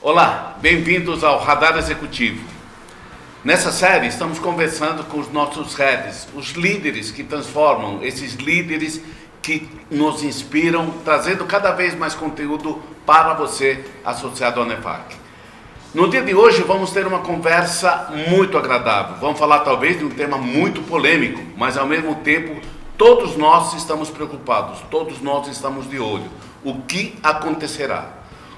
Olá, bem-vindos ao Radar Executivo. Nessa série estamos conversando com os nossos heads, os líderes que transformam, esses líderes que nos inspiram, trazendo cada vez mais conteúdo para você associado ao NEFAC. No dia de hoje vamos ter uma conversa muito agradável. Vamos falar talvez de um tema muito polêmico, mas ao mesmo tempo todos nós estamos preocupados, todos nós estamos de olho. O que acontecerá?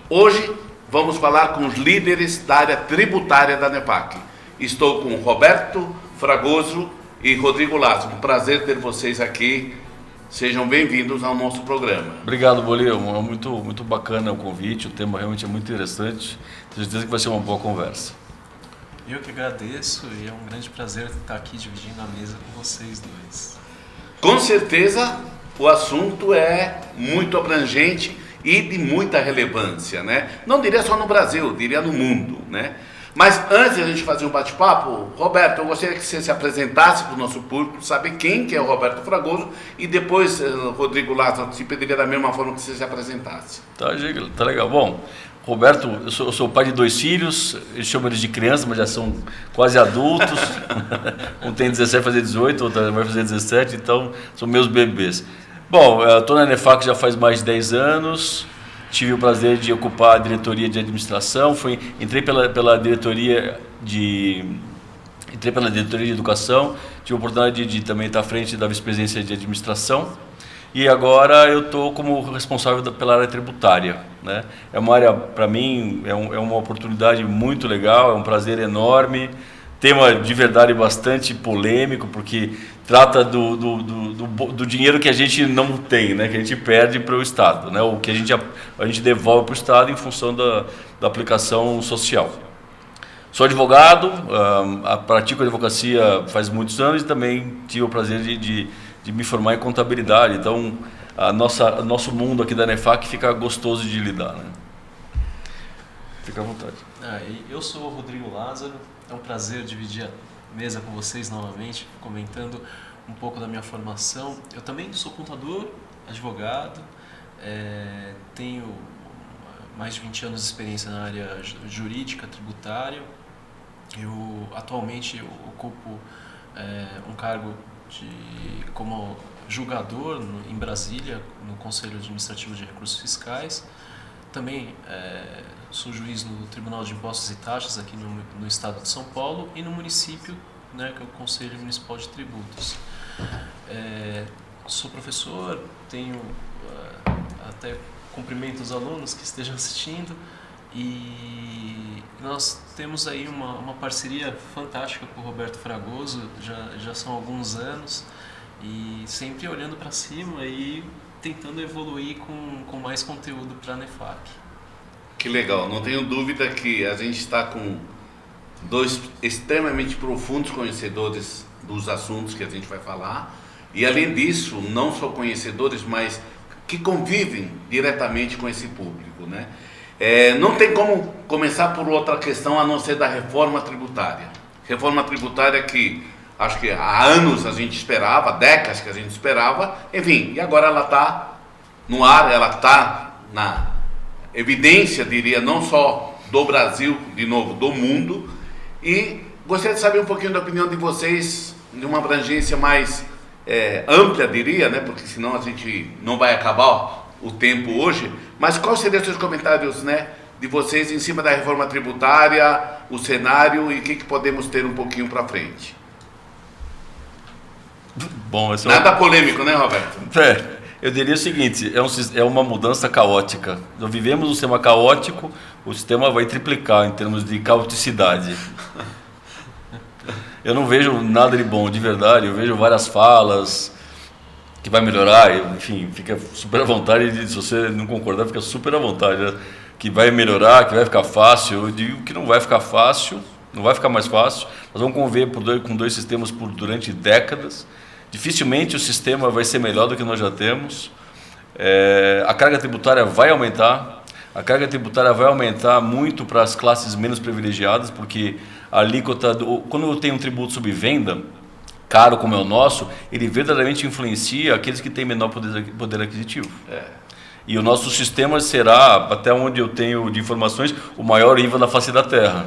Hoje vamos falar com os líderes da área tributária da NEFAC. Estou com Roberto Fragoso e Rodrigo Lázaro. Um prazer ter vocês aqui. Sejam bem-vindos ao nosso programa. Obrigado, Bolívar. Muito bacana o convite. O tema realmente é muito interessante. Tenho certeza que vai ser uma boa conversa. Eu que agradeço e é um grande prazer estar aqui dividindo a mesa com vocês dois. Com certeza, o assunto é muito abrangente e de muita relevância, né? Não diria só no Brasil, diria no mundo, né? Mas antes de a gente fazer um bate-papo, Roberto, eu gostaria que você se apresentasse para o nosso público, saber quem que é o Roberto Fragoso, e depois, Rodrigo Lázaro, te pediria da mesma forma que você se apresentasse. Tá legal. Bom, Roberto, eu sou pai de 2 filhos, eu chamo eles de criança, mas já são quase adultos. Um tem 17, vai fazer 18, outro vai fazer 17, então são meus bebês. Bom, eu estou na NEFAC já faz mais de 10 anos, tive o prazer de ocupar a diretoria de administração, entrei pela diretoria de educação, tive a oportunidade de também estar à frente da vice-presidência de administração e agora eu estou como responsável pela área tributária, né? É uma área, para mim, é uma oportunidade muito legal, é um prazer enorme. Tema de verdade bastante polêmico, porque trata do dinheiro que a gente não tem, né? Que a gente perde para o Estado, né? O que a gente devolve para o Estado em função da aplicação social. Sou advogado, pratico a advocacia faz muitos anos e também tive o prazer de me formar em contabilidade. Então, nosso mundo aqui da NEFAC fica gostoso de lidar, né? Fica à vontade. Eu sou o Rodrigo Lázaro. É um prazer dividir a mesa com vocês novamente, comentando um pouco da minha formação. Eu também sou contador, advogado, tenho mais de 20 anos de experiência na área jurídica, tributária. Atualmente ocupo um cargo como julgador em Brasília, no Conselho Administrativo de Recursos Fiscais. Também sou juiz no Tribunal de Impostos e Taxas aqui no estado de São Paulo e no município, né, que é o Conselho Municipal de Tributos. Sou professor, até cumprimento os alunos que estejam assistindo e nós temos aí uma parceria fantástica com o Roberto Fragoso, já são alguns anos e sempre olhando para cima e tentando evoluir com mais conteúdo para a NEFAC. Que legal, não tenho dúvida que a gente está com 2 extremamente profundos conhecedores dos assuntos que a gente vai falar e além disso, não só conhecedores, mas que convivem diretamente com esse público, né? Não tem como começar por outra questão a não ser da reforma tributária. Reforma tributária que acho que há anos a gente esperava, décadas que a gente esperava, enfim, e agora ela está no ar, ela está na evidência, diria, não só do Brasil, de novo, do mundo, e gostaria de saber um pouquinho da opinião de vocês, de uma abrangência mais ampla, diria, né, porque senão a gente não vai acabar o tempo hoje, mas quais seriam os seus comentários, né, de vocês em cima da reforma tributária, o cenário e o que podemos ter um pouquinho para frente? Bom, nada polêmico, né, Roberto? Eu diria o seguinte, é uma mudança caótica. Nós vivemos um sistema caótico, o sistema vai triplicar em termos de caoticidade. Eu não vejo nada de bom, de verdade, eu vejo várias falas que vai melhorar, enfim, fica super à vontade, se você não concordar, fica super à vontade, né? Que vai melhorar, que vai ficar fácil. Eu digo que não vai ficar fácil, não vai ficar mais fácil. Nós vamos conviver com 2 sistemas durante décadas. Dificilmente o sistema vai ser melhor do que nós já temos. A carga tributária vai aumentar. A carga tributária vai aumentar muito para as classes menos privilegiadas, porque a alíquota, quando tem um tributo sobre venda, caro como é o nosso, ele verdadeiramente influencia aqueles que têm menor poder aquisitivo. E o nosso sistema será, até onde eu tenho de informações, o maior IVA da face da Terra.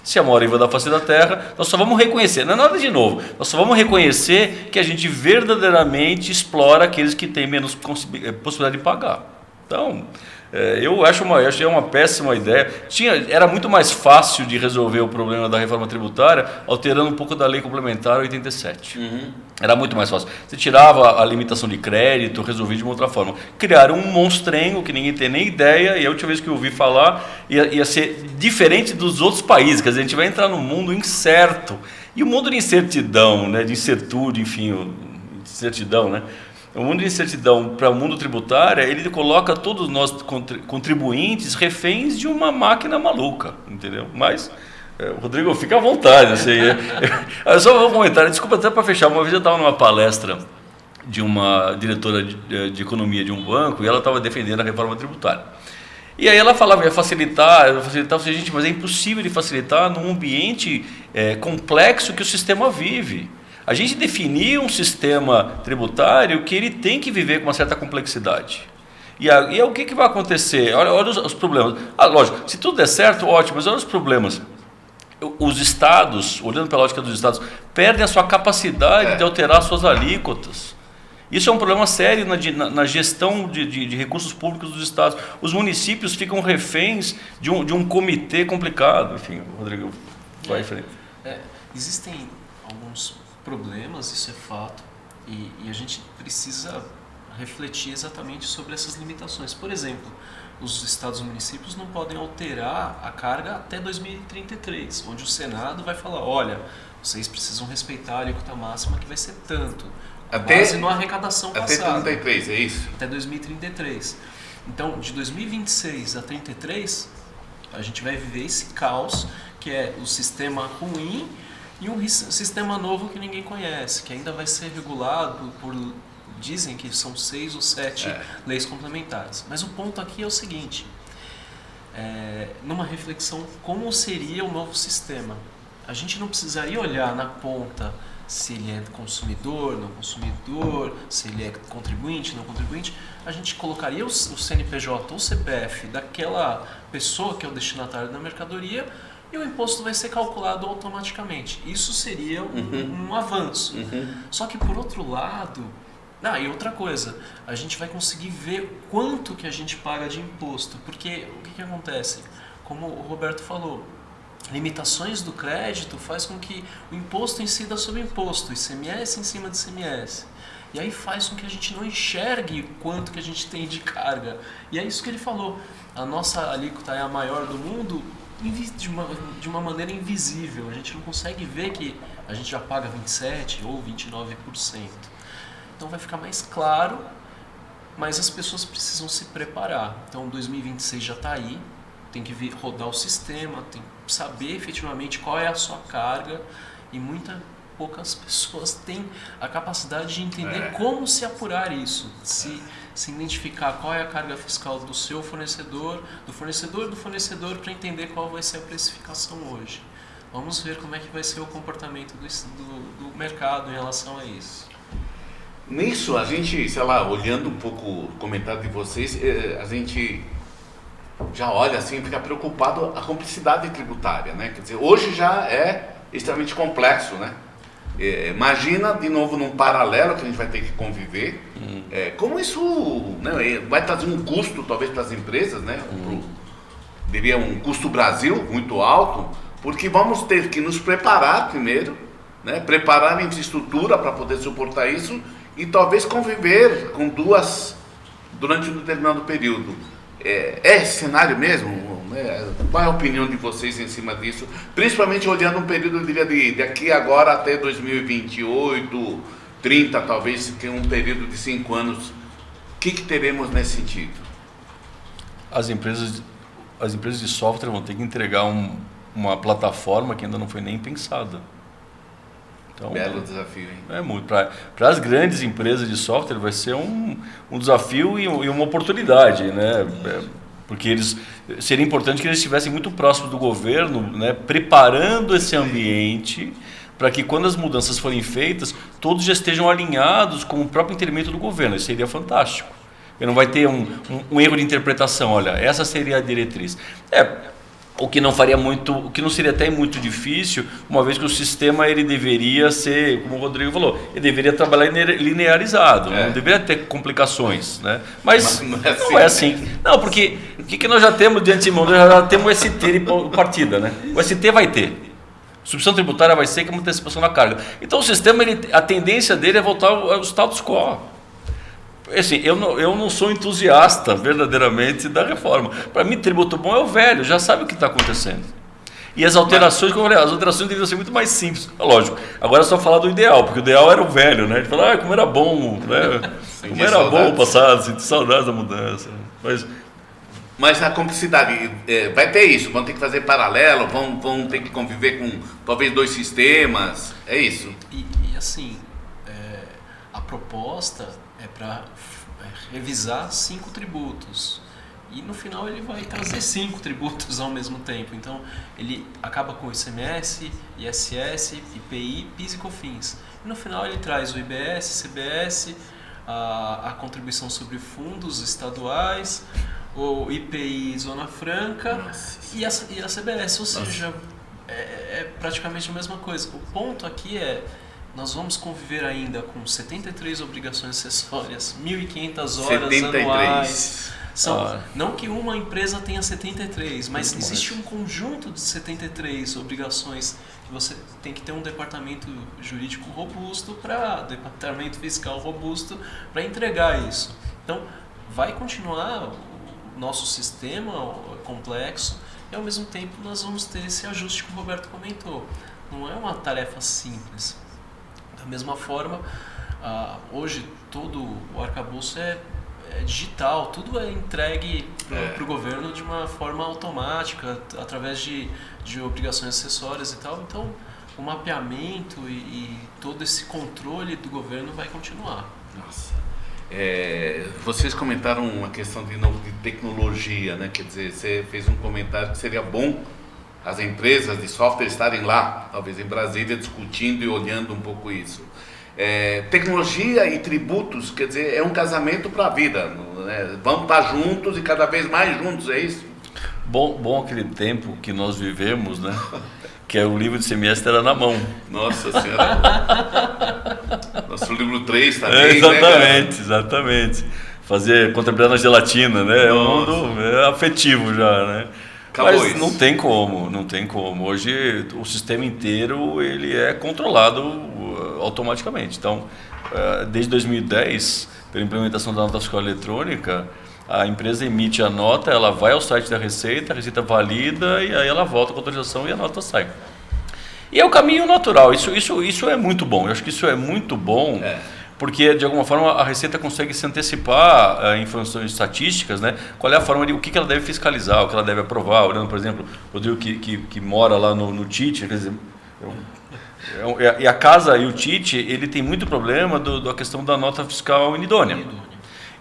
Se é o maior IVA da face da Terra, nós só vamos reconhecer, não é nada de novo, nós só vamos reconhecer que a gente verdadeiramente explora aqueles que têm menos possibilidade de pagar. Então, eu acho uma péssima ideia. Era muito mais fácil de resolver o problema da reforma tributária alterando um pouco da lei complementar 87. Era muito mais fácil. Você tirava a limitação de crédito, resolvia de uma outra forma. Criaram um monstrengo que ninguém tem nem ideia, e a última vez que eu ouvi falar ia ser diferente dos outros países. Quer dizer, a gente vai entrar num mundo incerto. E o mundo de incertidão, né, de incertude, enfim, incertidão, né? O mundo de incertidão para o mundo tributário, ele coloca todos nós contribuintes reféns de uma máquina maluca, entendeu? Mas, Rodrigo, fica à vontade. Assim, eu só vou comentar, desculpa até para fechar, uma vez eu estava numa palestra de uma diretora de economia de um banco e ela estava defendendo a reforma tributária. E aí ela falava, ia facilitar, eu falei, gente, mas é impossível de facilitar num ambiente complexo que o sistema vive. A gente definiu um sistema tributário que ele tem que viver com uma certa complexidade. E o que vai acontecer? Olha os problemas. Lógico, se tudo der certo, ótimo, mas olha os problemas. Os estados, olhando pela lógica dos estados, perdem a sua capacidade de alterar suas alíquotas. Isso é um problema sério na gestão de recursos públicos dos estados. Os municípios ficam reféns de um comitê complicado. Enfim, Rodrigo, vai em frente. Existem alguns problemas, isso é fato, e a gente precisa refletir exatamente sobre essas limitações. Por exemplo, os estados e municípios não podem alterar a carga até 2033, onde o Senado vai falar, olha, vocês precisam respeitar a alíquota máxima que vai ser tanto, base na arrecadação passada. Até 2033, é isso? Até 2033. Então, de 2026 a 2033, a gente vai viver esse caos, que é o sistema ruim, e um sistema novo que ninguém conhece, que ainda vai ser regulado por, dizem que são 6 ou 7 leis complementares. Mas o ponto aqui é o seguinte, numa reflexão, como seria o novo sistema? A gente não precisaria olhar na ponta se ele é consumidor, não consumidor, se ele é contribuinte, não contribuinte. A gente colocaria o CNPJ ou o CPF daquela pessoa que é o destinatário da mercadoria, e o imposto vai ser calculado automaticamente. Isso seria um avanço. Só que, por outro lado... e outra coisa, a gente vai conseguir ver quanto que a gente paga de imposto. Porque o que acontece? Como o Roberto falou, limitações do crédito faz com que o imposto incida sobre imposto, ICMS em cima de ICMS. E aí faz com que a gente não enxergue quanto que a gente tem de carga. E é isso que ele falou. A nossa alíquota é a maior do mundo, de uma maneira invisível. A gente não consegue ver que a gente já paga 27% ou 29%. Então vai ficar mais claro, mas as pessoas precisam se preparar. Então 2026 já está aí, tem que rodar o sistema, tem que saber efetivamente qual é a sua carga, e poucas pessoas têm a capacidade de entender como se apurar isso, se identificar qual é a carga fiscal do seu fornecedor, do fornecedor, para entender qual vai ser a precificação hoje. Vamos ver como é que vai ser o comportamento do mercado em relação a isso. Nisso, a gente, sei lá, olhando um pouco o comentário de vocês, a gente já olha assim, fica preocupado a complexidade tributária, né? Quer dizer, hoje já é extremamente complexo, né? Imagina, de novo, num paralelo que a gente vai ter que conviver, como isso, né, vai trazer um custo, talvez, para as empresas, né? Diria um custo Brasil muito alto, porque vamos ter que nos preparar primeiro, né? Preparar a infraestrutura para poder suportar isso e talvez conviver com duas durante um determinado período. É esse cenário mesmo? Qual é a opinião de vocês em cima disso? Principalmente olhando um período, eu diria, de daqui agora até 2028, 30 talvez, que é um período de 5 anos. O que teremos nesse sentido? As empresas de software vão ter que entregar uma plataforma que ainda não foi nem pensada. Então, belo desafio, hein? É muito. Para as grandes empresas de software vai ser um desafio e uma oportunidade, né? Porque seria importante que eles estivessem muito próximos do governo, né? Preparando esse ambiente para que quando as mudanças forem feitas, todos já estejam alinhados com o próprio entendimento do governo. Isso seria fantástico. Porque não vai ter um erro de interpretação. Olha, essa seria a diretriz. O que não faria muito, o que não seria até muito difícil, uma vez que o sistema ele deveria ser, como o Rodrigo falou, ele deveria trabalhar linearizado, não deveria ter complicações, né? Mas não é assim. Não, porque o que nós já temos de antemão? Nós já temos o ST de partida, né? O ST vai ter. Substituição tributária vai ser como antecipação da carga. Então o sistema, a tendência dele é voltar ao status quo. Assim, eu não sou entusiasta verdadeiramente da reforma. Para mim, tributo bom é o velho, já sabe o que está acontecendo. E as alterações, como eu falei, as alterações deveriam ser muito mais simples. Lógico, agora é só falar do ideal, porque o ideal era o velho, né? A gente fala, como era bom, né? Como era bom o passado, sinto saudades da mudança. Mas a complexidade, vai ter isso, vão ter que fazer paralelo, vão ter que conviver com talvez 2 sistemas, é isso. E assim, a proposta é para revisar 5 tributos. E no final ele vai trazer 5 tributos ao mesmo tempo. Então ele acaba com o ICMS, ISS, IPI, PIS e COFINS. E no final ele traz o IBS, CBS, a contribuição sobre fundos estaduais, o IPI Zona Franca e a CBS. Ou seja, é praticamente a mesma coisa. O ponto aqui é: nós vamos conviver ainda com 73 obrigações acessórias, 1.500 horas 73. Anuais. Não que uma empresa tenha 73, mas existe um conjunto de 73 obrigações que você tem que ter um departamento jurídico robusto, departamento fiscal robusto para entregar isso. Então, vai continuar o nosso sistema complexo e, ao mesmo tempo, nós vamos ter esse ajuste que o Roberto comentou. Não é uma tarefa simples. Da mesma forma, hoje todo o arcabouço é digital, tudo é entregue para o governo de uma forma automática, através de obrigações acessórias e tal. Então, o mapeamento e todo esse controle do governo vai continuar. Nossa. Vocês comentaram uma questão de tecnologia, né? Quer dizer, você fez um comentário que seria bom as empresas de software estarem lá, talvez em Brasília, discutindo e olhando um pouco isso. Tecnologia e tributos, quer dizer, é um casamento para a vida, né? Vamos estar juntos e cada vez mais juntos, é isso? Bom aquele tempo que nós vivemos, né? Que o livro de semestre era na mão. Nossa Senhora! Nosso livro 3 também, Exatamente. Fazer contabilidade na gelatina, né? É um mundo afetivo já, né? Mas não tem como. Hoje o sistema inteiro ele é controlado automaticamente. Então, desde 2010, pela implementação da nota fiscal eletrônica, a empresa emite a nota, ela vai ao site da Receita, a Receita valida e aí ela volta com a autorização e a nota sai. E é o caminho natural. Isso é muito bom. Eu acho que isso é muito bom. Porque, de alguma forma, a Receita consegue se antecipar em funções estatísticas, né? Qual é a forma de o que ela deve fiscalizar, o que ela deve aprovar. Olhando, por exemplo, o Rodrigo que mora lá no TIT, quer dizer, e a casa e o TIT, ele tem muito problema da questão da nota fiscal inidônea.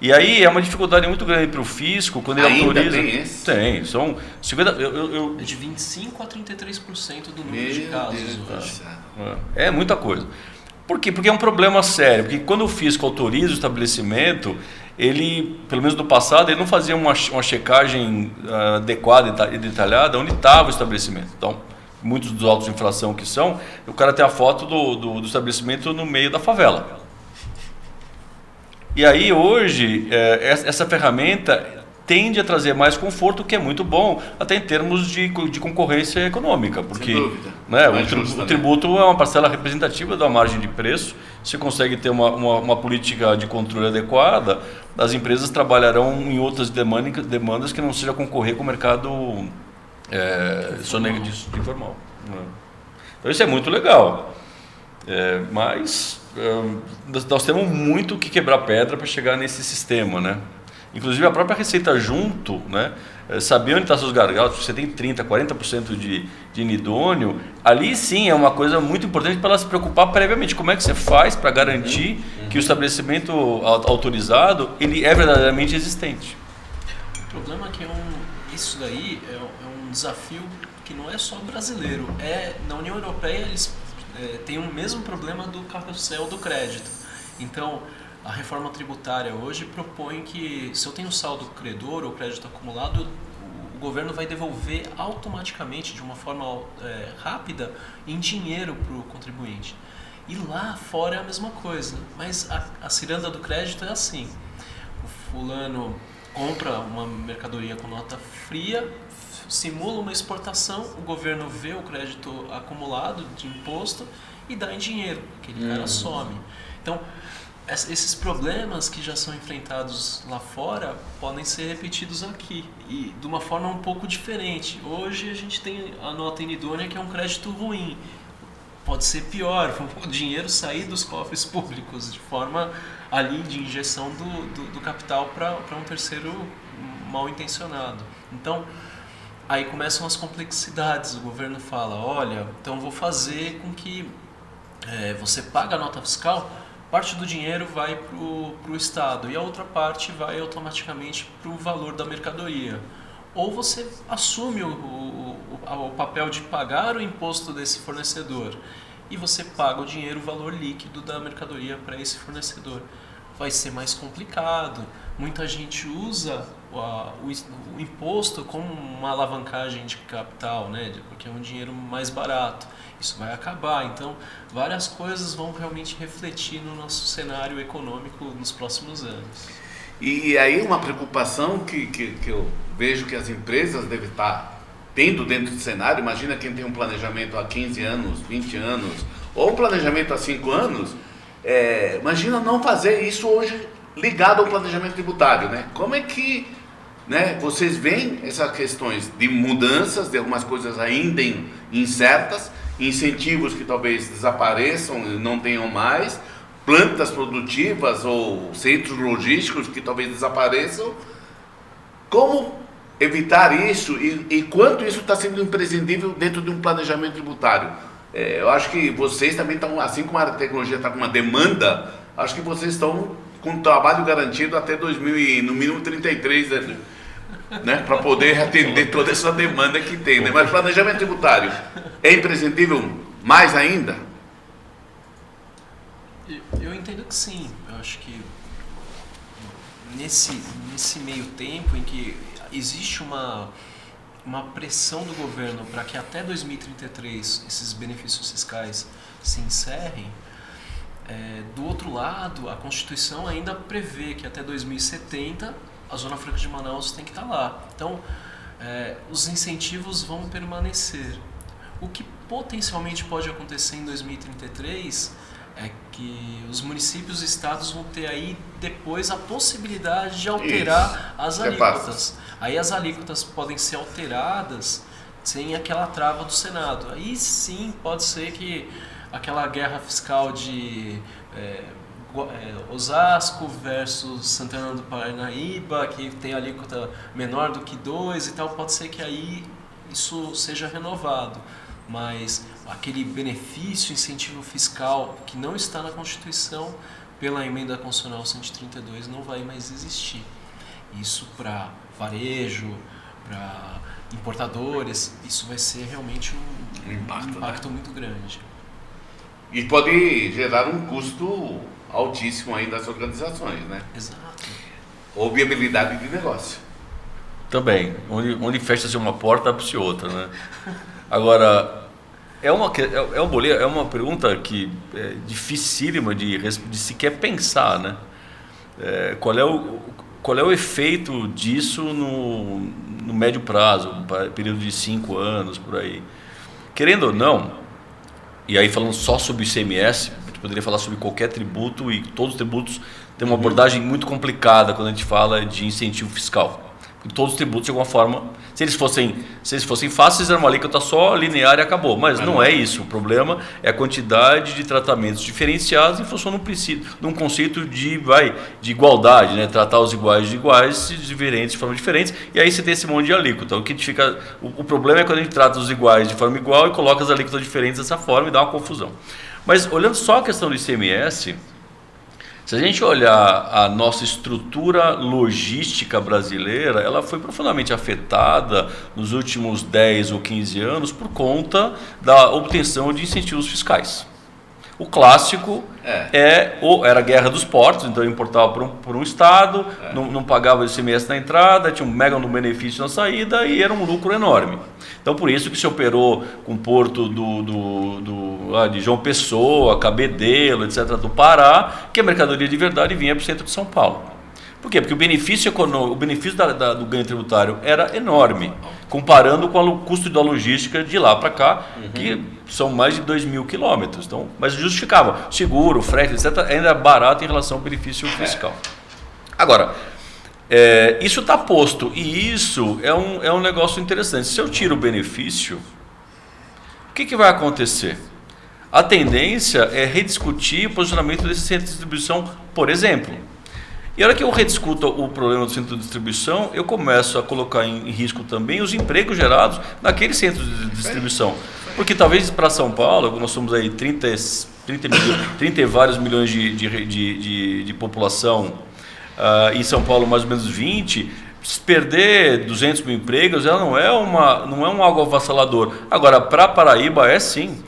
E aí é uma dificuldade muito grande para o fisco quando ele autoriza. Tem, são 50. De 25% a 33% do número de casos. É muita coisa. Por quê? Porque é um problema sério. Porque quando o fisco autoriza o estabelecimento, ele, pelo menos no passado, ele não fazia uma checagem adequada e detalhada onde estava o estabelecimento. Então, muitos dos autos de infração que são, o cara tem a foto do estabelecimento no meio da favela. E aí, hoje, essa ferramenta tende a trazer mais conforto, o que é muito bom, até em termos de concorrência econômica, porque o tributo é uma parcela representativa da margem de preço. Se consegue ter uma política de controle adequada, as empresas trabalharão em outras demandas que não seja concorrer com o mercado informal. Então isso é muito legal, mas nós temos muito que quebrar pedra para chegar nesse sistema, né? Inclusive a própria Receita junto, né? Saber onde estão seus gargalos, você tem 30%, 40% de inidôneo, ali sim é uma coisa muito importante para ela se preocupar previamente. Como é que você faz para garantir que o estabelecimento autorizado ele é verdadeiramente existente? O problema é que isso daí é um desafio que não é só brasileiro. Na União Europeia eles têm o mesmo problema do carrossel do crédito. Então, A reforma tributária hoje propõe que, se eu tenho saldo credor ou crédito acumulado, o governo vai devolver automaticamente, de uma forma rápida, em dinheiro para o contribuinte. E lá fora é a mesma coisa, mas a ciranda do crédito é assim: o fulano compra uma mercadoria com nota fria, simula uma exportação, o governo vê o crédito acumulado de imposto e dá em dinheiro, aquele cara some. Então, esses problemas que já são enfrentados lá fora podem ser repetidos aqui, e de uma forma um pouco diferente. Hoje a gente tem a nota inidônea, que é um crédito ruim. Pode ser pior, o dinheiro sair dos cofres públicos de forma ali de injeção do capital para um terceiro mal intencionado. Então, aí começam as complexidades. O governo fala: olha, então vou fazer com que você paga a nota fiscal, parte do dinheiro vai para o Estado e a outra parte vai automaticamente para o valor da mercadoria. Ou você assume o papel de pagar o imposto desse fornecedor e você paga o dinheiro, o valor líquido da mercadoria para esse fornecedor. Vai ser mais complicado. Muita gente usa o imposto como uma alavancagem de capital, né? Porque é um dinheiro mais barato. Isso vai acabar. Então, várias coisas vão realmente refletir no nosso cenário econômico nos próximos anos. E aí uma preocupação que eu vejo que as empresas devem estar tendo dentro do cenário. Imagina quem tem um planejamento há 15 anos, 20 anos, ou um planejamento há 5 anos, imagina não fazer isso hoje ligado ao planejamento tributário, né? Como é que, né, vocês veem essas questões de mudanças, de algumas coisas ainda incertas, incentivos que talvez desapareçam e não tenham mais, plantas produtivas ou centros logísticos que talvez desapareçam? Como evitar isso e quanto isso está sendo imprescindível dentro de um planejamento tributário? Eu acho que vocês também estão, assim como a tecnologia está com uma demanda, acho que vocês estão com um trabalho garantido até 2000 e, no mínimo 33, né, para poder atender toda essa demanda que tem, né? Mas planejamento tributário é imprescindível mais ainda? Eu entendo que sim. Eu acho que nesse meio tempo em que existe uma pressão do governo para que até 2033 esses benefícios fiscais se encerrem, do outro lado, a Constituição ainda prevê que até 2070 a Zona Franca de Manaus tem que estar lá. Então, os incentivos vão permanecer. O que potencialmente pode acontecer em 2033 é que os municípios e estados vão ter aí depois a possibilidade de alterar as alíquotas. Aí as alíquotas podem ser alteradas sem aquela trava do Senado. Aí sim pode ser que aquela guerra fiscal de Osasco versus Santana do Parnaíba, que tem alíquota menor do que 2 e tal, pode ser que aí isso seja renovado. Mas aquele benefício, incentivo fiscal que não está na Constituição, pela emenda constitucional 132, não vai mais existir. Isso para varejo, para importadores, isso vai ser realmente um impacto muito grande. E pode gerar um custo altíssimo aí das organizações, né? Exato. Ou viabilidade de negócio. Também. Onde fecha-se uma porta, abre-se outra, né? Agora, é uma pergunta que é dificílima de sequer pensar, né? Qual é o efeito disso no médio prazo, período de 5 anos, por aí? Querendo ou não, e aí falando só sobre o ICMS, a gente poderia falar sobre qualquer tributo, e todos os tributos têm uma abordagem muito complicada quando a gente fala de incentivo fiscal. Porque todos os tributos, de alguma forma, se eles fossem fáceis, era uma alíquota só, linear e acabou. Mas não é isso. O problema é a quantidade de tratamentos diferenciados em função de um conceito de igualdade, né? Tratar os iguais de iguais, diferentes de forma diferente, e aí você tem esse monte de alíquota. O problema é quando a gente trata os iguais de forma igual e coloca as alíquotas diferentes dessa forma e dá uma confusão. Mas olhando só a questão do ICMS, se a gente olhar a nossa estrutura logística brasileira, ela foi profundamente afetada nos últimos 10 ou 15 anos por conta da obtenção de incentivos fiscais. O clássico era a guerra dos portos, então eu importava por um estado, não pagava o ICMS na entrada, tinha um mega no benefício na saída e era um lucro enorme. Então por isso que se operou com o porto de João Pessoa, Cabedelo, etc., do Pará, que a mercadoria de verdade vinha para o centro de São Paulo. Por quê? Porque o benefício econômico, o benefício do ganho tributário era enorme, comparando com o custo da logística de lá para cá, que são mais de 2.000 quilômetros. Então, mas justificava, seguro, frete, etc., ainda é barato em relação ao benefício fiscal. Agora, isso está posto, e isso é um negócio interessante. Se eu tiro o benefício, o que vai acontecer? A tendência é rediscutir o posicionamento desse centro de distribuição, por exemplo. E a hora que eu rediscuto o problema do centro de distribuição, eu começo a colocar em risco também os empregos gerados naquele centro de distribuição. Porque talvez para São Paulo, nós somos aí 30 e vários milhões de população, em São Paulo mais ou menos 20, perder 200 mil empregos não é um algo avassalador. Agora, para Paraíba é sim.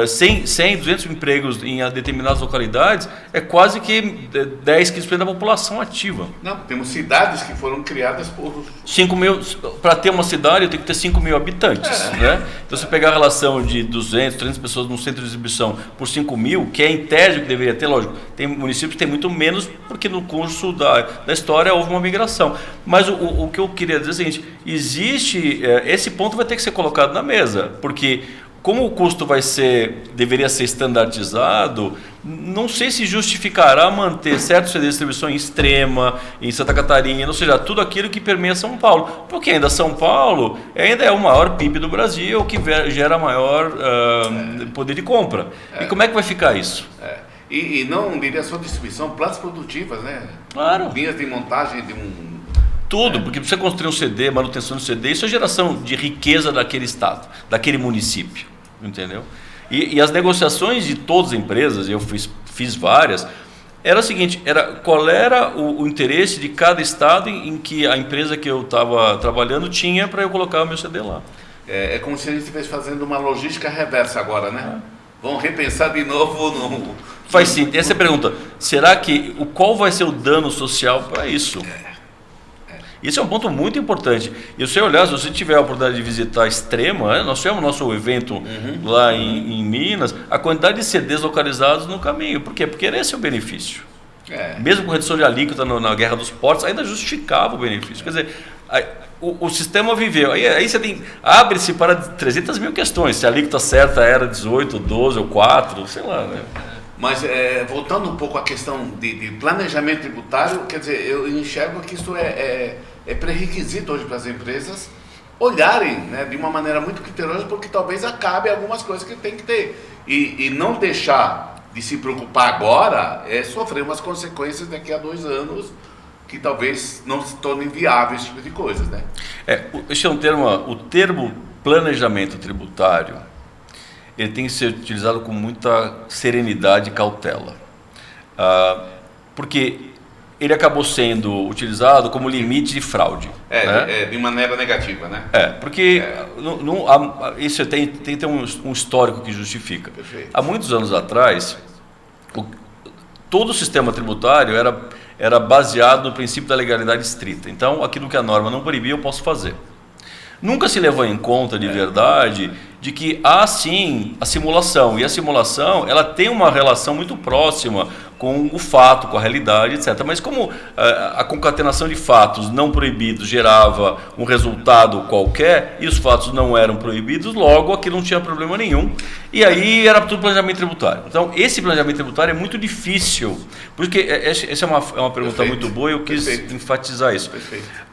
100, 200 empregos em determinadas localidades é quase que 10% da população ativa. Não, temos cidades que foram criadas por... 5 mil, para ter uma cidade eu tenho que ter 5 mil habitantes. Né? Então se pegar a relação de 200, 300 pessoas num centro de distribuição por 5 mil, que é em tese o que deveria ter, lógico, tem municípios que tem muito menos, porque no curso da história houve uma migração. Mas o que eu queria dizer é o seguinte, esse ponto vai ter que ser colocado na mesa, porque como o custo deveria ser standardizado, não sei se justificará manter certos centros de distribuição em Extrema, em Santa Catarina, ou seja, tudo aquilo que permeia São Paulo. Porque ainda São Paulo ainda é o maior PIB do Brasil, que gera maior poder de compra. E como é que vai ficar isso? E não diria só distribuição, plantas produtivas, né? Claro. Linhas de montagem de Tudo, porque para você construir um CD, manutenção do CD, isso é geração de riqueza daquele estado, daquele município, entendeu? E as negociações de todas as empresas, eu fiz várias, era o seguinte, qual era o interesse de cada estado em que a empresa que eu estava trabalhando tinha para eu colocar o meu CD lá. É como se a gente estivesse fazendo uma logística reversa agora, né? Vamos repensar de novo no... Faz sim, essa é a pergunta, será que qual vai ser o dano social para isso? Isso é um ponto muito importante. E se olhar, se você tiver a oportunidade de visitar Extrema, nós tivemos nosso evento lá em Minas, a quantidade de CDs localizados no caminho. Por quê? Porque esse é o benefício. Mesmo com redução de alíquota na guerra dos portos, ainda justificava o benefício. Quer dizer, o sistema viveu. Aí você abre-se para 300 mil questões. Se a alíquota certa era 18, 12 ou 4, sei lá, né? Mas voltando um pouco à questão de planejamento tributário, quer dizer, eu enxergo que isso é pré-requisito hoje para as empresas olharem, né, de uma maneira muito criteriosa, porque talvez acabe algumas coisas que tem que ter. E não deixar de se preocupar agora sofrer umas consequências daqui a 2 anos que talvez não se tornem viáveis esse tipo de coisas, né? Esse é um termo, o termo planejamento tributário, ele tem que ser utilizado com muita serenidade e cautela, porque ele acabou sendo utilizado como limite de fraude. De maneira negativa, né? Porque isso tem que ter um histórico que justifica. Perfeito. Há muitos anos atrás, todo o sistema tributário era baseado no princípio da legalidade estrita. Então, aquilo que a norma não proibia, eu posso fazer. Nunca se levou em conta de verdade de que há sim a simulação, e a simulação ela tem uma relação muito próxima com o fato, com a realidade, etc. Mas como a concatenação de fatos não proibidos gerava um resultado qualquer e os fatos não eram proibidos, logo aquilo não tinha problema nenhum, e aí era tudo planejamento tributário. Então esse planejamento tributário é muito difícil, porque essa é uma pergunta muito boa e eu quis enfatizar isso.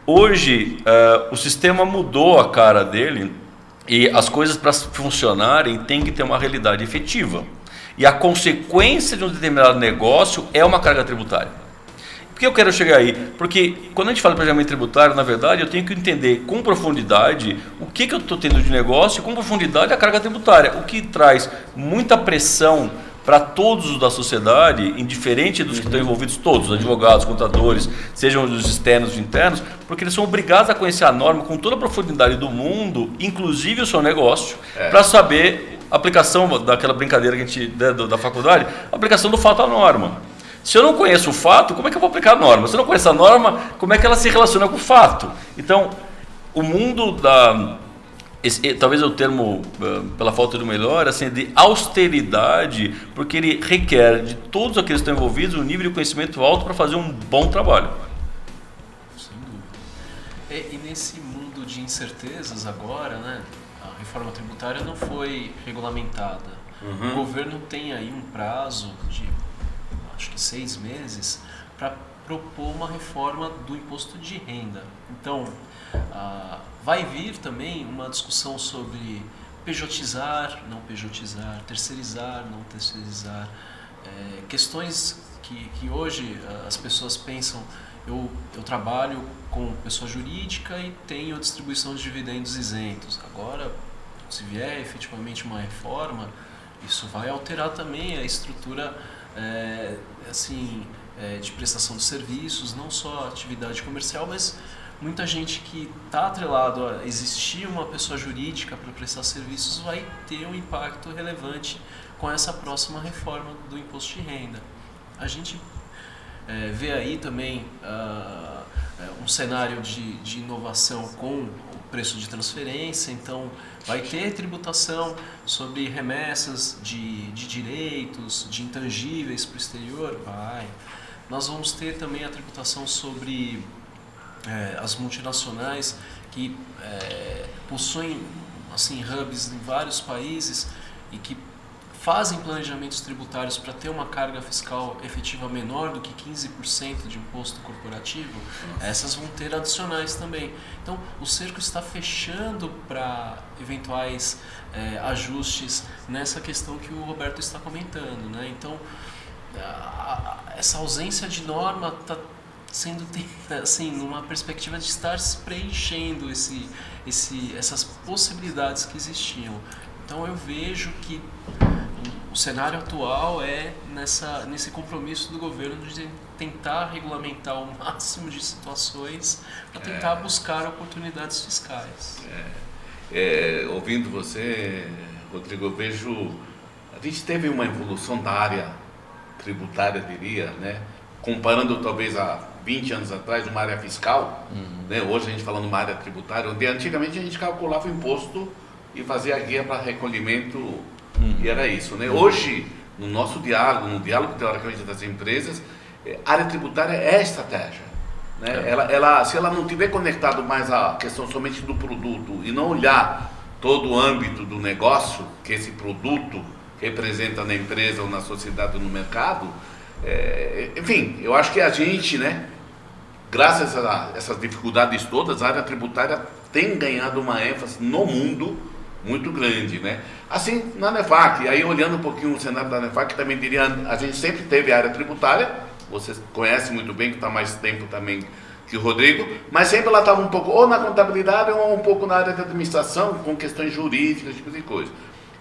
Hoje o sistema mudou a cara dele e as coisas para funcionarem tem que ter uma realidade efetiva. E a consequência de um determinado negócio é uma carga tributária. Por que eu quero chegar aí? Porque quando a gente fala de planejamento tributário, na verdade, eu tenho que entender com profundidade o que eu estou tendo de negócio e com profundidade a carga tributária, o que traz muita pressão para todos os da sociedade, indiferente dos que estão envolvidos, todos, advogados, contadores, sejam os externos ou internos, porque eles são obrigados a conhecer a norma com toda a profundidade do mundo, inclusive o seu negócio, para saber aplicação daquela brincadeira que a gente da faculdade, aplicação do fato à norma. Se eu não conheço o fato, como é que eu vou aplicar a norma? Se eu não conheço a norma, como é que ela se relaciona com o fato? Então, o mundo talvez é o termo, pela falta do melhor, assim, de austeridade, porque ele requer de todos aqueles que estão envolvidos um nível de conhecimento alto para fazer um bom trabalho. Sem dúvida. E nesse mundo de incertezas agora, né, a reforma tributária não foi regulamentada. Uhum. O governo tem aí um prazo de, acho que 6 meses, para propor uma reforma do imposto de renda. Então, vai vir também uma discussão sobre pejotizar, não pejotizar, terceirizar, não terceirizar, questões que hoje as pessoas pensam, eu trabalho com pessoa jurídica e tenho distribuição de dividendos isentos. Agora, se vier efetivamente uma reforma, isso vai alterar também a estrutura de prestação de serviços, não só atividade comercial, mas muita gente que está atrelado a existir uma pessoa jurídica para prestar serviços vai ter um impacto relevante com essa próxima reforma do imposto de renda. A gente vê aí também um cenário de inovação com o preço de transferência, então vai ter tributação sobre remessas de direitos, de intangíveis para o exterior? Vai. Nós vamos ter também a tributação sobre as multinacionais que possuem assim, hubs em vários países e que fazem planejamentos tributários para ter uma carga fiscal efetiva menor do que 15% de imposto corporativo. Essas vão ter adicionais também. Então, o cerco está fechando para eventuais ajustes nessa questão que o Roberto está comentando, né? Então, essa ausência de norma está sendo assim, numa perspectiva de estar se preenchendo essas possibilidades que existiam. Então eu vejo que o cenário atual é nesse compromisso do governo de tentar regulamentar o máximo de situações para tentar buscar oportunidades fiscais. Ouvindo você, Rodrigo, eu vejo... A gente teve uma evolução da área tributária, diria, né? Comparando talvez a 20 anos atrás, uma área fiscal, né? Hoje a gente falando uma área tributária, onde antigamente a gente calculava o imposto e fazia a guia para recolhimento, e era isso, né? Hoje, no nosso diálogo, no diálogo teoricamente das empresas, a área tributária é a estratégia, né? Se ela não tiver conectado mais à questão somente do produto e não olhar todo o âmbito do negócio que esse produto representa na empresa ou na sociedade ou no mercado, enfim, eu acho que a gente, né, graças a essas dificuldades todas, a área tributária tem ganhado uma ênfase no mundo muito grande, né? Assim, na NEFAC, aí olhando um pouquinho o cenário da NEFAC, também diria, a gente sempre teve a área tributária, você conhece muito bem, que está mais tempo também que o Rodrigo, mas sempre ela estava um pouco ou na contabilidade ou um pouco na área de administração, com questões jurídicas, esse tipo de coisa.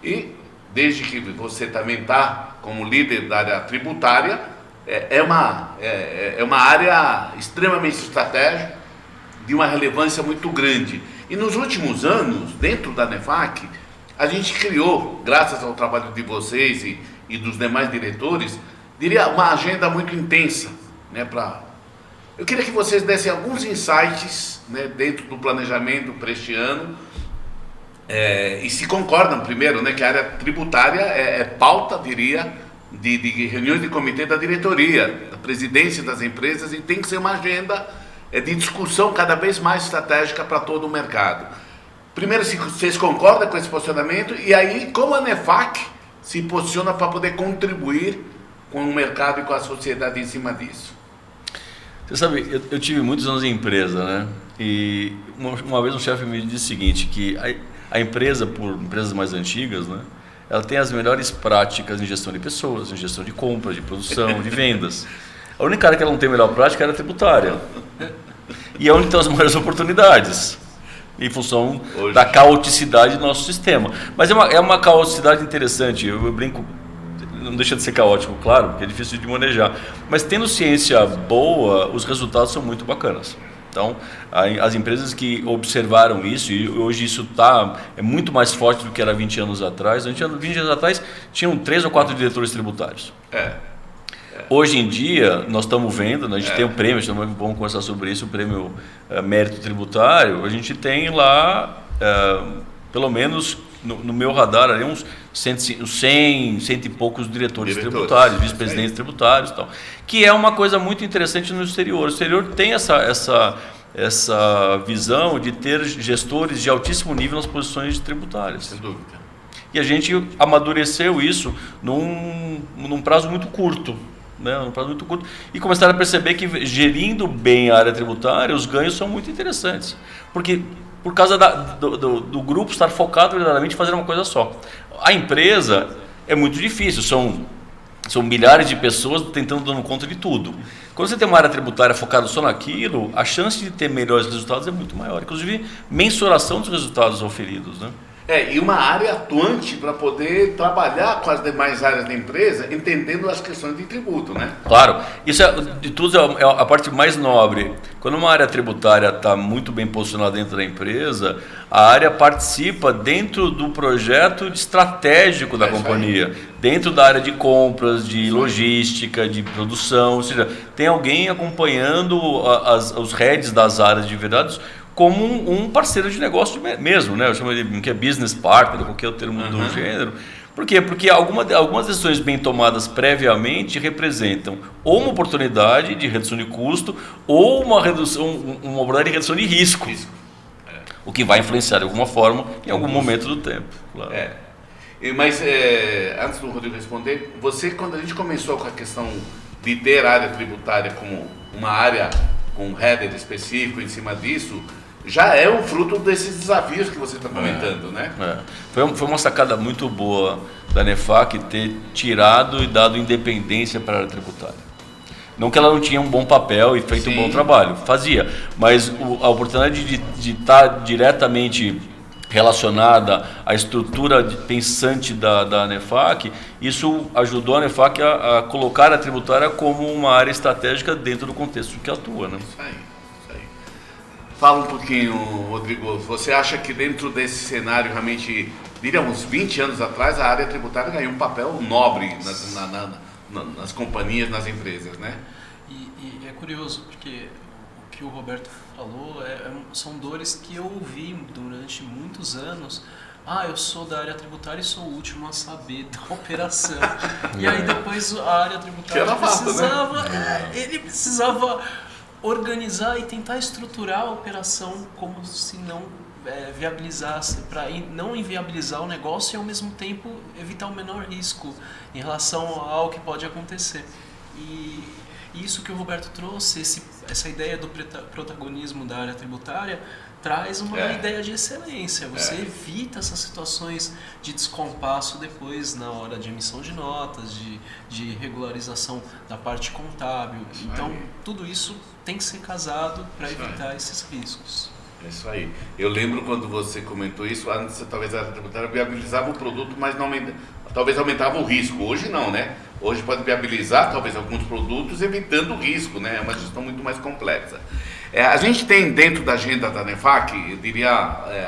E desde que você também está como líder da área tributária, é uma área extremamente estratégica, de uma relevância muito grande. E nos últimos anos, dentro da NEFAC, a gente criou, graças ao trabalho de vocês e dos demais diretores, diria, uma agenda muito intensa, né, eu queria que vocês dessem alguns insights, né, dentro do planejamento para este ano, e se concordam primeiro, né, que a área tributária é pauta, diria, de reuniões de comitê da diretoria, da presidência das empresas, e tem que ser uma agenda de discussão cada vez mais estratégica para todo o mercado. Primeiro, se vocês concordam com esse posicionamento, e aí como a NEFAC se posiciona para poder contribuir com o mercado e com a sociedade em cima disso. Você sabe, eu tive muitos anos em empresa, né? E uma vez um chefe me disse o seguinte, que a empresa, por empresas mais antigas, né, ela tem as melhores práticas em gestão de pessoas, em gestão de compras, de produção, de vendas. A única área que ela não tem a melhor prática era a tributária. E é onde estão as maiores oportunidades, em função da caoticidade do nosso sistema. Mas é uma caoticidade interessante, eu brinco, não deixa de ser caótico, claro, porque é difícil de manejar. Mas tendo ciência boa, os resultados são muito bacanas. Então, as empresas que observaram isso, e hoje isso é muito mais forte do que era 20 anos atrás. 20 anos atrás tinham 3 ou 4 diretores tributários. Hoje em dia, nós estamos vendo, né, a gente tem um prêmio, vamos conversar sobre isso, o prêmio Mérito Tributário. A gente tem lá, pelo menos no meu radar, ali uns 100 e poucos diretores tributários, vice-presidentes tributários e tal. Que é uma coisa muito interessante no exterior. O exterior tem essa visão de ter gestores de altíssimo nível nas posições tributárias. Sem dúvida. E a gente amadureceu isso num prazo muito curto. Num prazo muito curto, e começaram a perceber que gerindo bem a área tributária, os ganhos são muito interessantes. Porque por causa do grupo estar focado verdadeiramente em fazer uma coisa só. A empresa é muito difícil, são milhares de pessoas tentando dar conta de tudo. Quando você tem uma área tributária focada só naquilo, a chance de ter melhores resultados é muito maior. Inclusive, mensuração dos resultados oferidos, né? E uma área atuante para poder trabalhar com as demais áreas da empresa, entendendo as questões de tributo, né? Claro, isso de tudo é a parte mais nobre. Quando uma área tributária está muito bem posicionada dentro da empresa, a área participa dentro do projeto estratégico da companhia, dentro da área de compras, de logística, de produção, ou seja, tem alguém acompanhando os heads das áreas de verdade como um parceiro de negócio mesmo, né? Eu chamo de que é business partner, ou qualquer termo do gênero. Por quê? Porque algumas decisões bem tomadas previamente representam ou uma oportunidade de redução de custo ou uma oportunidade de redução de risco. O que vai influenciar de alguma forma em algum momento do tempo. Claro. Mas, antes do Rodrigo responder, quando a gente começou com a questão de ter a área tributária como uma área com um header específico em cima disso, já é um fruto desses desafios que você está comentando, né? Foi uma sacada muito boa da NEFAC ter tirado e dado independência para a área tributária. Não que ela não tinha um bom papel e feito um bom trabalho, fazia, mas a oportunidade de estar diretamente relacionada à estrutura pensante da NEFAC, isso ajudou a NEFAC a colocar a tributária como uma área estratégica dentro do contexto que atua, né? Isso aí. Fala um pouquinho, Rodrigo, você acha que dentro desse cenário, realmente, diríamos, 20 anos atrás, a área tributária ganhou um papel nobre nas companhias, nas empresas, né? E é curioso, porque o que o Roberto falou são dores que eu ouvi durante muitos anos. Eu sou da área tributária e sou o último a saber da operação. E aí depois a área tributária precisava organizar e tentar estruturar a operação como se não viabilizasse, para não inviabilizar o negócio e ao mesmo tempo evitar o menor risco em relação ao que pode acontecer. E isso que o Roberto trouxe, essa ideia do protagonismo da área tributária, traz uma ideia de excelência. Você evita essas situações de descompasso depois na hora de emissão de notas, de regularização da parte contábil. Então, tudo isso tem que ser casado para evitar esses riscos. É isso aí. Eu lembro quando você comentou isso, antes talvez a área tributária viabilizava o produto, mas não talvez aumentava o risco. Hoje não, né? Hoje pode viabilizar talvez alguns produtos evitando o risco, né? É uma gestão muito mais complexa. A gente tem dentro da agenda da NEFAC, eu diria,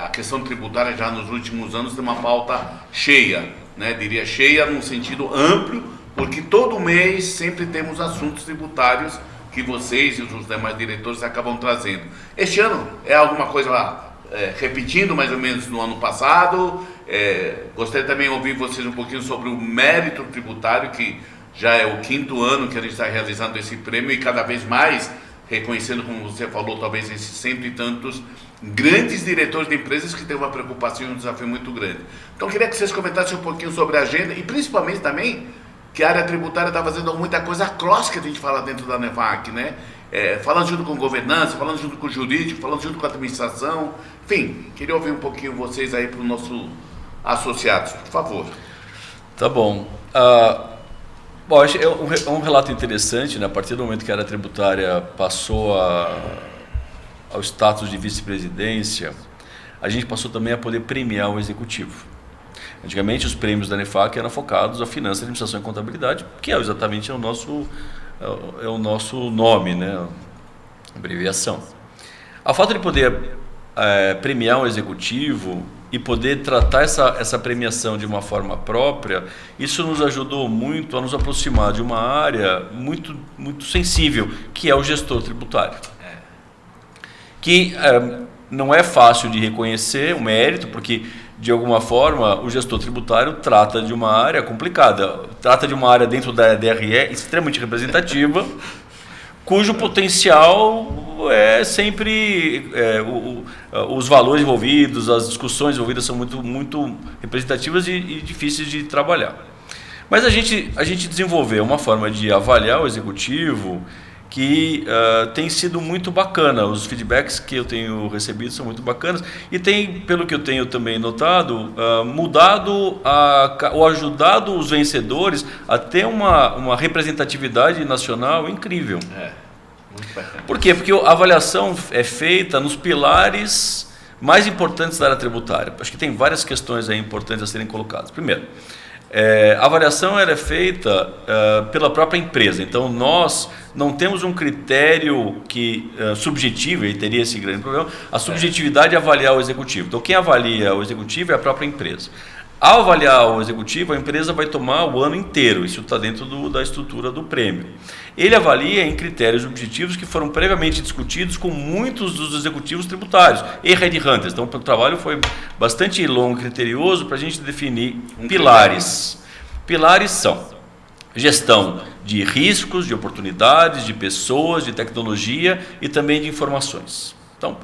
a questão tributária já nos últimos anos tem uma pauta cheia, né? Diria cheia num sentido amplo, porque todo mês sempre temos assuntos tributários que vocês e os demais diretores acabam trazendo. Este ano é alguma coisa repetindo mais ou menos no ano passado. Gostaria também de ouvir vocês um pouquinho sobre o mérito tributário, que já é o 5º ano que a gente está realizando esse prêmio e cada vez mais reconhecendo, como você falou, talvez esses 100 e tantos grandes diretores de empresas que têm uma preocupação e um desafio muito grande. Então, queria que vocês comentassem um pouquinho sobre a agenda e principalmente também que a área tributária está fazendo muita coisa cross que a gente fala dentro da NEFAC, né? Falando junto com governança, falando junto com o jurídico, falando junto com a administração. Enfim, queria ouvir um pouquinho vocês aí para os nossos associados, por favor. Tá bom. Bom, é um relato interessante, né? A partir do momento que a área tributária passou ao status de vice-presidência, a gente passou também a poder premiar o executivo. Antigamente, os prêmios da NEFAC eram focados à finança, administração e contabilidade, que é o nosso nome, né? Abreviação. A falta de poder premiar um executivo e poder tratar essa premiação de uma forma própria, isso nos ajudou muito a nos aproximar de uma área muito, muito sensível, que é o gestor tributário. Que não é fácil de reconhecer o mérito, porque, de alguma forma, o gestor tributário trata de uma área complicada, trata de uma área dentro da DRE extremamente representativa, cujo potencial é sempre os valores envolvidos, as discussões envolvidas são muito, muito representativas e difíceis de trabalhar. Mas a gente desenvolveu uma forma de avaliar o executivo que tem sido muito bacana. Os feedbacks que eu tenho recebido são muito bacanas e tem, pelo que eu tenho também notado, mudado ou ajudado os vencedores a ter uma representatividade nacional incrível. Muito bacana. Por quê? Porque a avaliação é feita nos pilares mais importantes da área tributária. Acho que tem várias questões aí importantes a serem colocadas. Primeiro, a avaliação é feita pela própria empresa. Então, nós não temos um critério subjetivo, e teria esse grande problema, a subjetividade de avaliar o executivo. Então, quem avalia o executivo é a própria empresa. Ao avaliar o executivo, a empresa vai tomar o ano inteiro, isso está dentro da estrutura do prêmio. Ele avalia em critérios objetivos que foram previamente discutidos com muitos dos executivos tributários e headhunters. Então, o trabalho foi bastante longo e criterioso para a gente definir pilares. Pilares são gestão de riscos, de oportunidades, de pessoas, de tecnologia e também de informações. Então,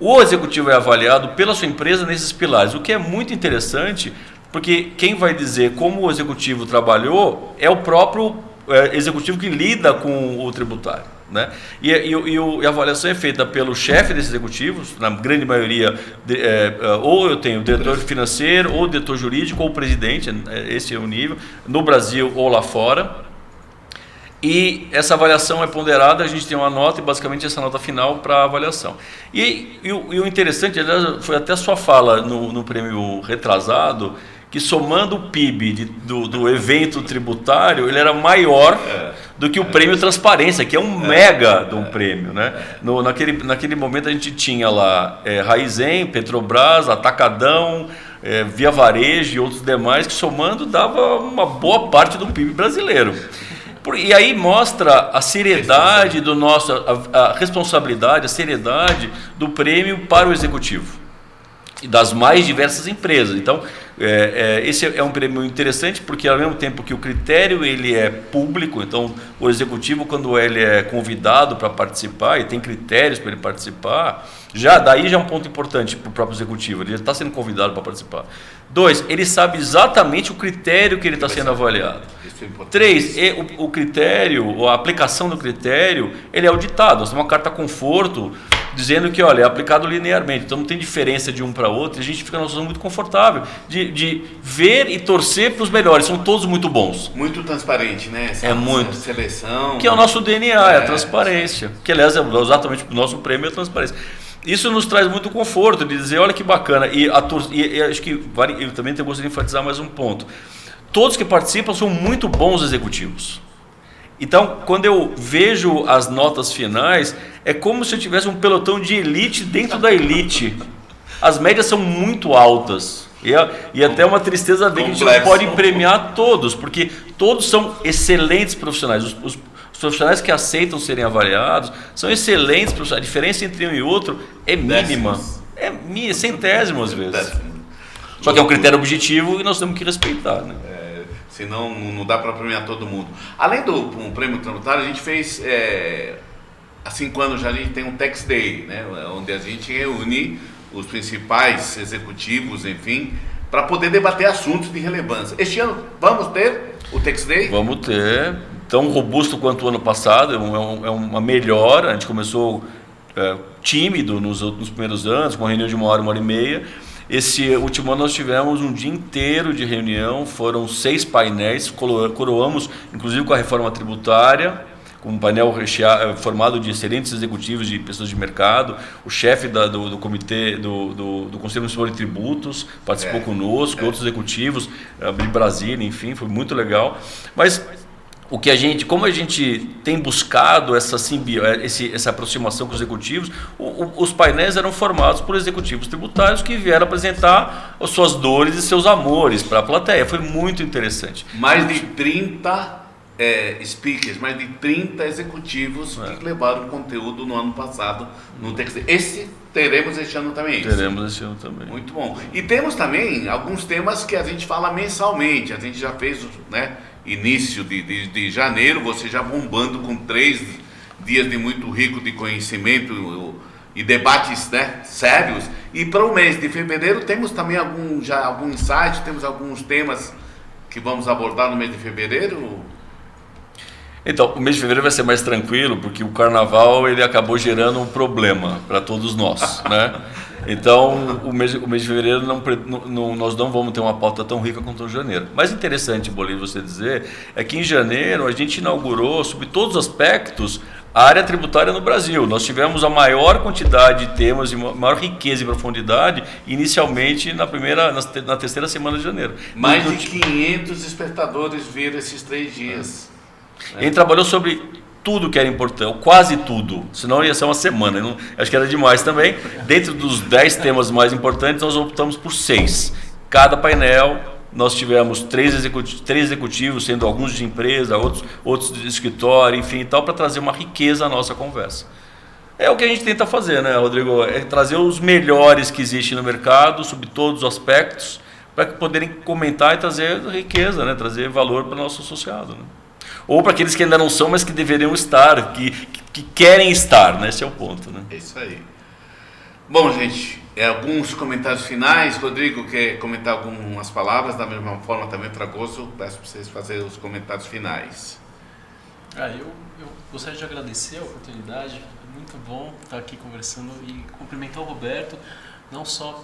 o executivo é avaliado pela sua empresa nesses pilares, o que é muito interessante, porque quem vai dizer como o executivo trabalhou é o próprio executivo que lida com o tributário, né? E a avaliação é feita pelo chefe desses executivos, na grande maioria, ou eu tenho o diretor financeiro, ou o diretor jurídico, ou o presidente, esse é o nível, no Brasil ou lá fora. E essa avaliação é ponderada, a gente tem uma nota e basicamente essa nota final para a avaliação. E o interessante, aliás, foi até a sua fala no prêmio retrasado, que somando o PIB do evento tributário, ele era maior do que o prêmio Transparência, que é um mega de um prêmio, né? Naquele momento a gente tinha lá Raizen, Petrobras, Atacadão, Via Varejo e outros demais, que somando dava uma boa parte do PIB brasileiro. E aí mostra a seriedade do nosso, a responsabilidade, a seriedade do prêmio para o executivo e das mais diversas empresas. Então, esse é um prêmio interessante porque, ao mesmo tempo que o critério ele é público, então o executivo, quando ele é convidado para participar e tem critérios para ele participar, daí já é um ponto importante para o próprio executivo, ele já está sendo convidado para participar. 2, ele sabe exatamente o critério que ele está sendo avaliado. 3, o critério, a aplicação do critério, ele é auditado. Nós temos uma carta conforto dizendo que, olha, é aplicado linearmente, então não tem diferença de um para outro, e a gente fica numa situação muito confortável de ver e torcer para os melhores, são todos muito bons. Muito transparente, né? Muito. Seleção. Que é o nosso DNA, é a transparência, que aliás é exatamente o nosso prêmio é a transparência. Isso nos traz muito conforto de dizer, olha que bacana, e acho que eu também gostaria de enfatizar mais um ponto. Todos que participam são muito bons executivos. Então, quando eu vejo as notas finais, é como se eu tivesse um pelotão de elite dentro da elite. As médias são muito altas. E até uma tristeza ver que a gente não pode premiar todos, porque todos são excelentes profissionais. Os profissionais que aceitam serem avaliados são excelentes profissionais. A diferença entre um e outro é mínima. Centésimo às vezes. Só que é um critério objetivo e nós temos que respeitar, né? Senão não dá para premiar todo mundo. Além do prêmio tributário, a gente fez, há 5 anos já a gente tem um Tax Day, né? Onde a gente reúne os principais executivos, enfim, para poder debater assuntos de relevância. Este ano vamos ter o Tax Day? Vamos ter, tão robusto quanto o ano passado, é uma melhora. A gente começou tímido nos primeiros anos, com reunião de 1 hora, 1 hora e meia. Esse último ano nós tivemos um dia inteiro de reunião, foram 6 painéis, coroamos inclusive com a reforma tributária, com um painel formado de excelentes executivos, de pessoas de mercado, o chefe do comitê do Conselho Municipal de Tributos participou conosco, outros executivos de Brasília, enfim, foi muito legal. Mas como a gente tem buscado essa essa aproximação com os executivos, os painéis eram formados por executivos tributários que vieram apresentar as suas dores e seus amores para a plateia. Foi muito interessante. Mais de 30 speakers, mais de 30 executivos que levaram conteúdo no ano passado no TechStay. Esse teremos este ano também. Teremos este ano também. Muito bom. E temos também alguns temas que a gente fala mensalmente. A gente já fez, né, início de janeiro, você já bombando com 3 dias de muito rico de conhecimento e debates, né, sérios. E para o mês de fevereiro temos também algum insight, temos alguns temas que vamos abordar no mês de fevereiro. Então, o mês de fevereiro vai ser mais tranquilo, porque o carnaval ele acabou gerando um problema para todos nós, né? Então, o mês de fevereiro nós não vamos ter uma pauta tão rica quanto o janeiro. Mas interessante, Bolívia, você dizer, é que em janeiro a gente inaugurou, sob todos os aspectos, a área tributária no Brasil. Nós tivemos a maior quantidade de temas e maior riqueza e profundidade inicialmente na terceira semana de janeiro. Mais de 500 espectadores viram esses 3 dias. Ele trabalhou sobre tudo que era importante, quase tudo, senão ia ser uma semana, acho que era demais também. Dentro dos 10 temas mais importantes, nós optamos por 6. Cada painel, nós tivemos 3 executivos, sendo alguns de empresa, outros de escritório, enfim, e tal, para trazer uma riqueza à nossa conversa. É o que a gente tenta fazer, né, Rodrigo? É trazer os melhores que existem no mercado, sob todos os aspectos, para poderem comentar e trazer riqueza, né, trazer valor para o nosso associado, né? Ou para aqueles que ainda não são, mas que deveriam estar, que querem estar, né? Esse é o ponto, né? É isso aí. Bom, gente, alguns comentários finais. Rodrigo quer comentar algumas palavras, da mesma forma também, Fragoso, peço para vocês fazerem os comentários finais. Eu gostaria de agradecer a oportunidade, é muito bom estar aqui conversando e cumprimentar o Roberto, não só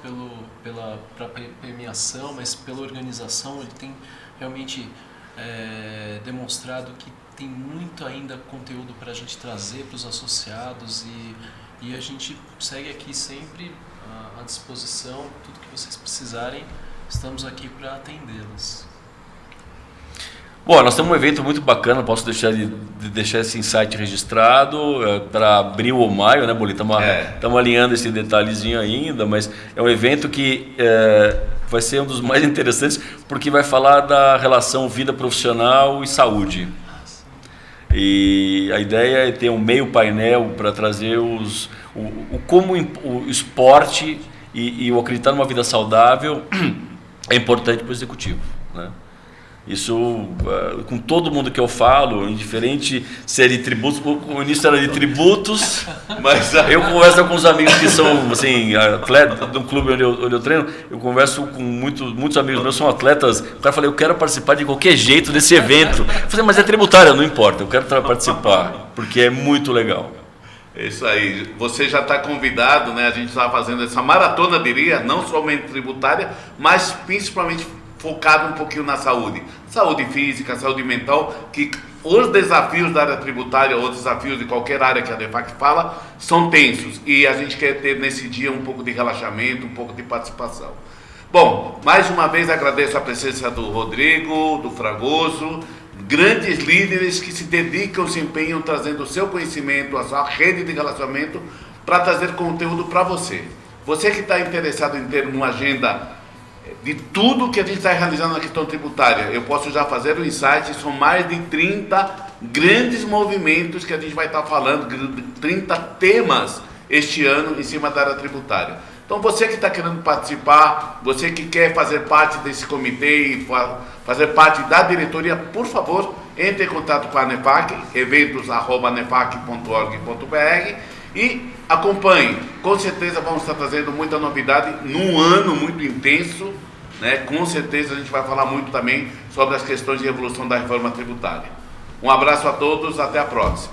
pela premiação, mas pela organização. Ele tem realmente demonstrado que tem muito ainda conteúdo para a gente trazer para os associados e a gente segue aqui sempre à disposição. Tudo que vocês precisarem, estamos aqui para atendê-los. Bom, nós temos um evento muito bacana, posso deixar esse insight registrado para abril ou maio, né, Bolí? Estamos alinhando esse detalhezinho ainda, mas é um evento que vai ser um dos mais interessantes, porque vai falar da relação vida profissional e saúde. E a ideia é ter um meio painel para trazer como o esporte e o acreditar numa vida saudável é importante para o executivo, né? Isso, com todo mundo que eu falo, indiferente se é de tributos, o início era de tributos, mas eu converso com os amigos que são assim, atletas do clube onde eu treino, eu converso com muitos amigos meus, são atletas, o cara fala, eu quero participar de qualquer jeito desse evento. Eu falei, mas é tributário, não importa, eu quero participar, porque é muito legal. É isso aí, você já está convidado, né? A gente está fazendo essa maratona, diria, não somente tributária, mas principalmente focado um pouquinho na saúde física, saúde mental, que os desafios da área tributária, ou desafios de qualquer área que a ANEFAC fala, são tensos, e a gente quer ter nesse dia um pouco de relaxamento, um pouco de participação. Bom, mais uma vez agradeço a presença do Rodrigo, do Fragoso, grandes líderes que se dedicam, se empenham trazendo o seu conhecimento, a sua rede de relacionamento, para trazer conteúdo para você. Você que está interessado em ter uma agenda de tudo que a gente está realizando na questão tributária, eu posso já fazer o insight, são mais de 30 grandes movimentos que a gente vai estar falando, 30 temas este ano em cima da área tributária. Então você que está querendo participar, você que quer fazer parte desse comitê e fazer parte da diretoria, por favor, entre em contato com a ANEFAC, eventos@anefac.org.br e acompanhe. Com certeza vamos estar trazendo muita novidade num ano muito intenso, né? Com certeza a gente vai falar muito também sobre as questões de evolução da reforma tributária. Um abraço a todos, até a próxima.